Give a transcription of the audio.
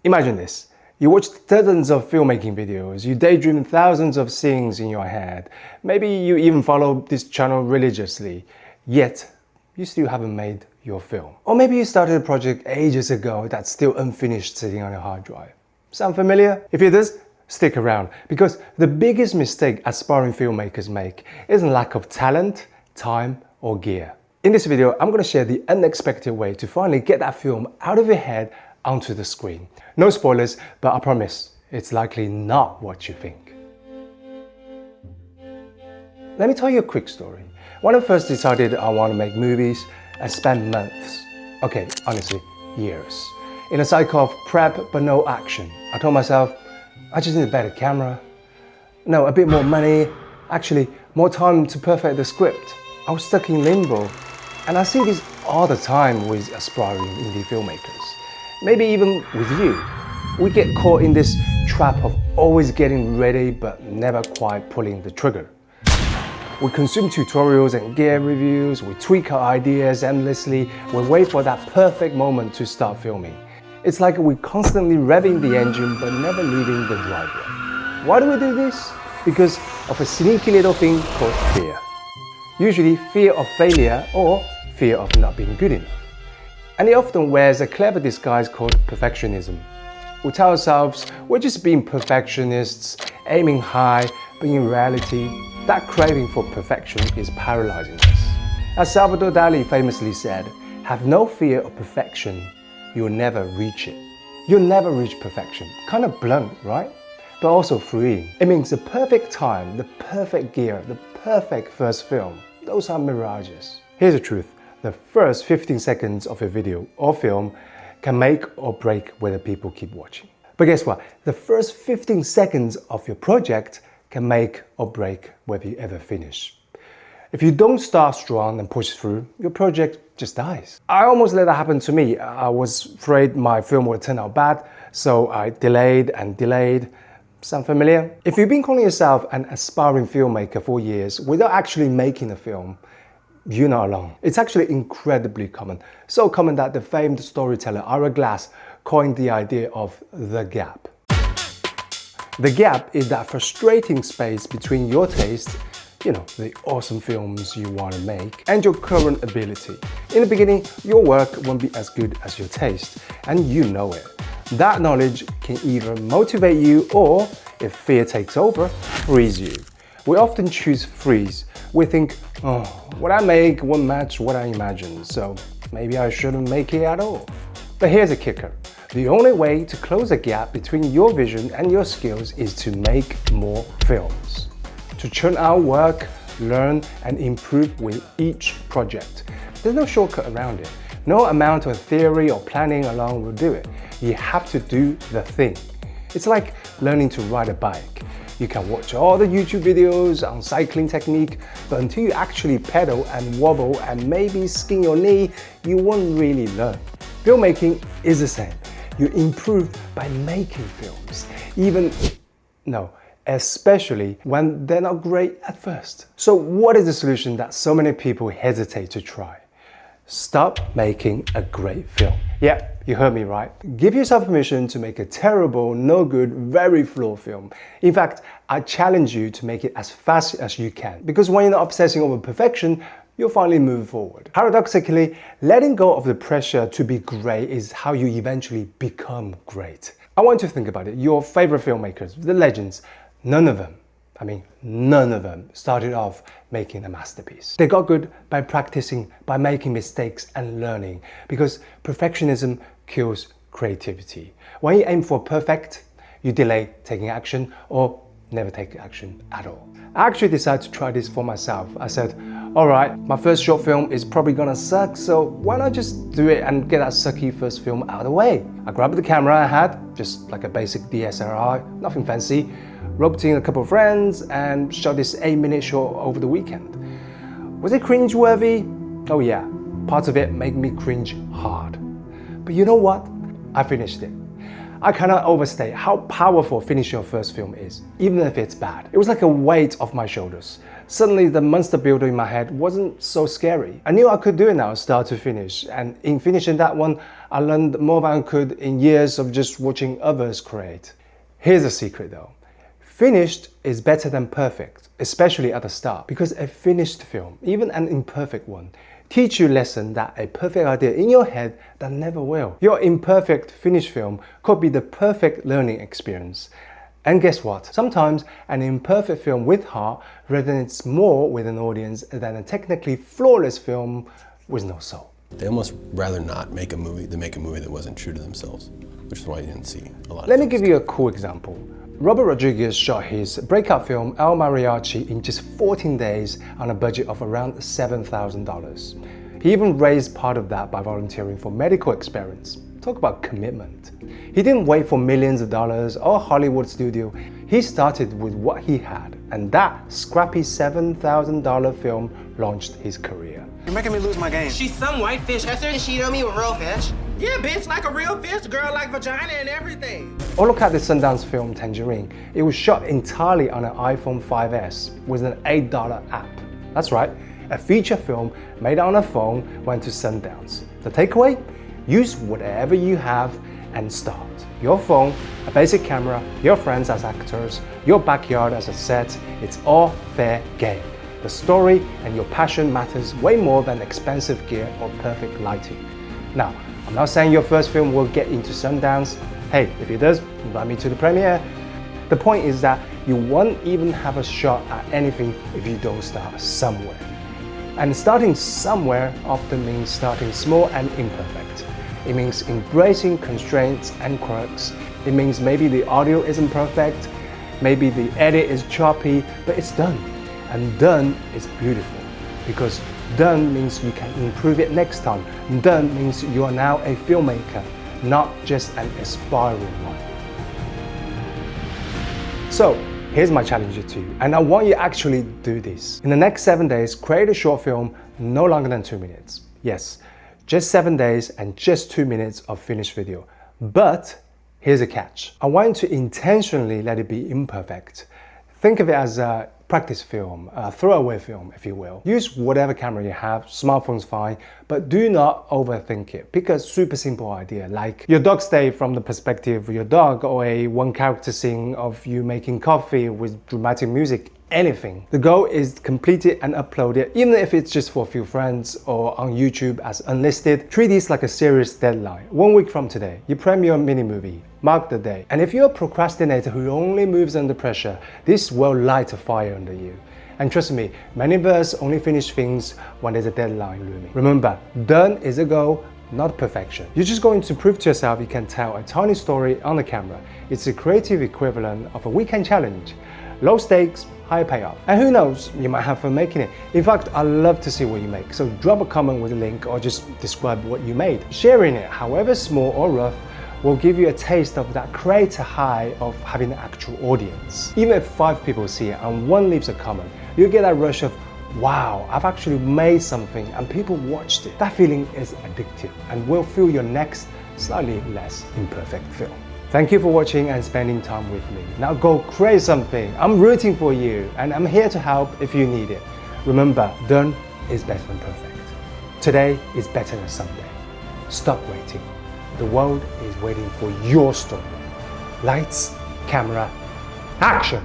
Imagine this. You watch dozens of filmmaking videos, you daydream thousands of scenes in your head. Maybe you even follow this channel religiously, yet you still haven't made your film. Or maybe you started a project ages ago that's still unfinished sitting on your hard drive. Sound familiar? If it does, stick around, because the biggest mistake aspiring filmmakers make isn't lack of talent, time, or gear. In this video, I'm going to share the unexpected way to finally get that film out of your head onto the screen. No spoilers, but I promise it's likely not what you think. Let me tell you a quick story. When I first decided I want to make movies, I spent months, okay, honestly, years, in a cycle of prep but no action. I told myself, I just need a better camera, no, a bit more money, actually more time to perfect the script. I was stuck in limbo, and I see this all the time with aspiring indie filmmakers. Maybe even with you. We get caught in this trap of always getting ready but never quite pulling the trigger. We consume tutorials and gear reviews, we tweak our ideas endlessly, we wait for that perfect moment to start filming. It's like we're constantly revving the engine but never leaving the driveway. Why do we do this? Because of a sneaky little thing called fear. Usually fear of failure or fear of not being good enough. And it often wears a clever disguise called perfectionism. We tell ourselves we're just being perfectionists, aiming high, but in reality, that craving for perfection is paralyzing us. As Salvador Dali famously said, have no fear of perfection, you'll never reach it. You'll never reach perfection. Kind of blunt, right? But also freeing. It means the perfect time, the perfect gear, the perfect first film. Those are mirages. Here's the truth. The first 15 seconds of a video or film can make or break whether people keep watching. But guess what? The first 15 seconds of your project can make or break whether you ever finish. If you don't start strong and push through, your project just dies. I almost let that happen to me. I was afraid my film would turn out bad, so I delayed and delayed. Sound familiar? If you've been calling yourself an aspiring filmmaker for years without actually making a film, you're not alone. It's actually incredibly common. So common that the famed storyteller Ira Glass coined the idea of the gap. The gap is that frustrating space between your taste, the awesome films you want to make, and your current ability. In the beginning, your work won't be as good as your taste, and you know it. That knowledge can either motivate you or, if fear takes over, freeze you. We often choose freeze. We think, oh, what I make won't match what I imagine, so maybe I shouldn't make it at all. But here's a kicker. The only way to close the gap between your vision and your skills is to make more films. To churn out work, learn, and improve with each project. There's no shortcut around it. No amount of theory or planning alone will do it. You have to do the thing. It's like learning to ride a bike. You can watch all the YouTube videos on cycling technique, but until you actually pedal and wobble and maybe skin your knee, you won't really learn. Filmmaking is the same. You improve by making films, especially when they're not great at first. So what is the solution that so many people hesitate to try? Stop making a great film. Yeah, you heard me right. Give yourself permission to make a terrible, no good, very flawed film. In fact, I challenge you to make it as fast as you can, because when you're not obsessing over perfection, you'll finally move forward. Paradoxically, letting go of the pressure to be great is how you eventually become great. I want you to think about it. Your favorite filmmakers, the legends, none of them started off making a masterpiece. They got good by practicing, by making mistakes and learning, because perfectionism kills creativity. When you aim for perfect, you delay taking action or never take action at all. I actually decided to try this for myself. I said, all right, my first short film is probably gonna suck, so why not just do it and get that sucky first film out of the way? I grabbed the camera I had, just like a basic DSLR, nothing fancy, roped in a couple of friends and shot this 8-minute short over the weekend. Was it cringe-worthy? Oh yeah, parts of it made me cringe hard. But you know what? I finished it. I cannot overstate how powerful finishing your first film is, even if it's bad. It was like a weight off my shoulders. Suddenly the monster builder in my head wasn't so scary. I knew I could do it now, start to finish. And in finishing that one, I learned more than I could in years of just watching others create. Here's a secret though. Finished is better than perfect, especially at the start, because a finished film, even an imperfect one, teach you a lesson that a perfect idea in your head that never will. Your imperfect finished film could be the perfect learning experience. And guess what? Sometimes an imperfect film with heart resonates more with an audience than a technically flawless film with no soul. They almost rather not make a movie than make a movie that wasn't true to themselves, which is why you didn't see a lot of Let me give you a cool example. Robert Rodriguez shot his breakout film El Mariachi in just 14 days on a budget of around $7,000. He even raised part of that by volunteering for medical experiments. Talk about commitment. He didn't wait for millions of dollars or Hollywood studio. He started with what he had, and that scrappy $7,000 film launched his career. You're making me lose my game. She's some white fish. That's her. She don't mean with real fish. Yeah, bitch, like a real fish, girl, like vagina and everything. Or look at the Sundance film Tangerine. It was shot entirely on an iPhone 5S with an $8 app. That's right, a feature film made on a phone went to Sundance. The takeaway? Use whatever you have and start. Your phone, a basic camera, your friends as actors, your backyard as a set, it's all fair game. The story and your passion matters way more than expensive gear or perfect lighting. Now, I'm not saying your first film will get into Sundance. Hey, if it does, invite me to the premiere. The point is that you won't even have a shot at anything if you don't start somewhere. And starting somewhere often means starting small and imperfect. It means embracing constraints and quirks. It means maybe the audio isn't perfect, maybe the edit is choppy, but it's done. And done is beautiful, because done means you can improve it next time. Done means you are now a filmmaker, not just an aspiring one. So, here's my challenge to you, and I want you to actually do this. In the next 7 days, create a short film no longer than 2 minutes. Yes, just 7 days and just 2 minutes of finished video. But here's a catch. I want you to intentionally let it be imperfect. Think of it as a practice film, a throwaway film, if you will. Use whatever camera you have, smartphone's fine, but do not overthink it. Pick a super simple idea, like your dog's day from the perspective of your dog, or a one character scene of you making coffee with dramatic music, anything. The goal is to complete it and upload it, even if it's just for a few friends or on YouTube as unlisted. Treat this like a serious deadline. 1 week from today, you premiere a mini movie. Mark the day. And if you're a procrastinator who only moves under pressure, this will light a fire under you. And trust me, many of us only finish things when there's a deadline looming. Remember, done is a goal, not perfection. You're just going to prove to yourself you can tell a tiny story on the camera. It's a creative equivalent of a weekend challenge. Low stakes, high payoff. And who knows, you might have fun making it. In fact, I love to see what you make. So drop a comment with a link or just describe what you made. Sharing it, however small or rough, will give you a taste of that creator high of having an actual audience. Even if 5 people see it and 1 leaves a comment, you'll get that rush of, wow, I've actually made something and people watched it. That feeling is addictive and will fuel your next, slightly less imperfect film. Thank you for watching and spending time with me. Now go create something. I'm rooting for you and I'm here to help if you need it. Remember, done is better than perfect. Today is better than Sunday. Stop waiting. The world is waiting for your story. Lights, camera, action!